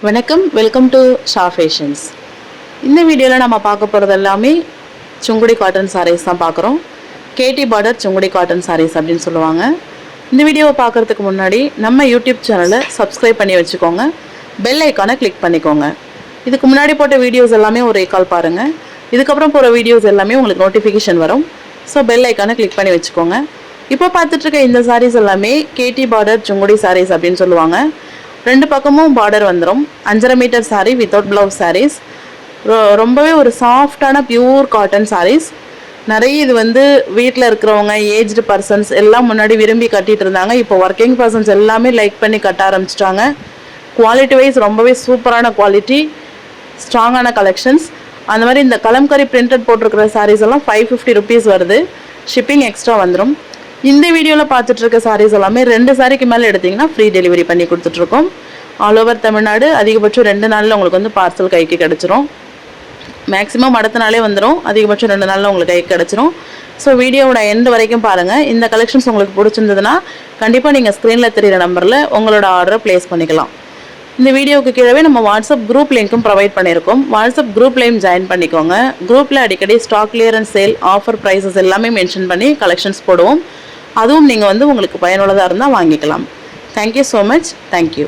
வணக்கம், welcome to Shah fashions. இந்த வீடியோவில் நம்ம பார்க்க போகிறது எல்லாமே சுங்குடி காட்டன் சாரீஸ் தான் பார்க்குறோம். கேடி பார்டர் சுங்குடி காட்டன் சாரீஸ் அப்படின்னு சொல்லுவாங்க. இந்த வீடியோவை பார்க்குறதுக்கு முன்னாடி நம்ம யூடியூப் சேனலை சப்ஸ்கிரைப் பண்ணி வச்சுக்கோங்க. பெல் ஐக்கானை கிளிக் பண்ணிக்கோங்க. இதுக்கு முன்னாடி போட்ட வீடியோஸ் எல்லாமே ஒரு கால் பாருங்கள். இதுக்கப்புறம் போகிற வீடியோஸ் எல்லாமே உங்களுக்கு நோட்டிஃபிகேஷன் வரும். ஸோ பெல் ஐக்கானை கிளிக் பண்ணி வச்சுக்கோங்க. இப்போ பார்த்துட்ருக்க இந்த சாரீஸ் எல்லாமே கேடி பார்டர் சுங்குடி சாரீஸ் அப்படின்னு சொல்லுவாங்க. ரெண்டு பக்கமும் பார்டர் வந்துடும். 5.5 metre sari without blouse saris. ரொம்பவே ஒரு சாஃப்டான பியூர் காட்டன் சாரீஸ். நிறைய இது வீட்டில் இருக்கிறவங்க, ஏஜ்டு பர்சன்ஸ் எல்லாம் முன்னாடி விரும்பி கட்டிகிட்டு இருந்தாங்க. இப்போ ஒர்க்கிங் பர்சன்ஸ் எல்லாமே லைக் பண்ணி கட்ட ஆரம்பிச்சிட்டாங்க. குவாலிட்டி வைஸ் ரொம்பவே சூப்பரான குவாலிட்டி, ஸ்ட்ராங்கான கலெக்ஷன்ஸ். அந்த மாதிரி இந்த கலம்கரி பிரிண்டட் போட்டிருக்கிற சாரீஸ் எல்லாம் 550 ருபீஸ் வருது. ஷிப்பிங் எக்ஸ்ட்ரா வந்துடும். இந்த வீடியோவில் பார்த்துட்ருக்க சாரீஸ் எல்லாமே 2 சாரிக்கு மேலே எடுத்திங்கன்னா ஃப்ரீ டெலிவரி பண்ணி கொடுத்துட்ருக்கோம். All over Tamil Nadu. அதிகபட்சம் 2 நாளில் உங்களுக்கு பார்சல் கைக்கு கிடச்சிரும். மேக்ஸிமம் அடுத்த நாளே வந்துடும். அதிகபட்சம் 2 நாளில் உங்களுக்கு கைக்கு கிடச்சிரும். ஸோ வீடியோவோட எண்டு வரைக்கும் பாருங்கள். இந்த கலெக்ஷன்ஸ் உங்களுக்கு பிடிச்சிருந்ததுன்னா கண்டிப்பாக நீங்கள் ஸ்க்ரீனில் தெரிகிற நம்பரில் உங்களோட ஆர்டரை ப்ளேஸ் பண்ணிக்கலாம். இந்த வீடியோவுக்கு கீழே நம்ம வாட்ஸ்அப் குரூப் லிங்க்கும் ப்ரொவைட் பண்ணியிருக்கோம். வாட்ஸ்அப் குரூப்லேயும் ஜாயின் பண்ணிக்கோங்க. குரூப்பில் அடிக்கடி stock clearance sale, offer prices எல்லாமே மென்ஷன் பண்ணி கலெக்ஷன்ஸ் போடுவோம். அதுவும் நீங்கள் உங்களுக்கு பயனுள்ளதாக இருந்தால் வாங்கிக்கலாம். Thank you so much. தேங்க்யூ.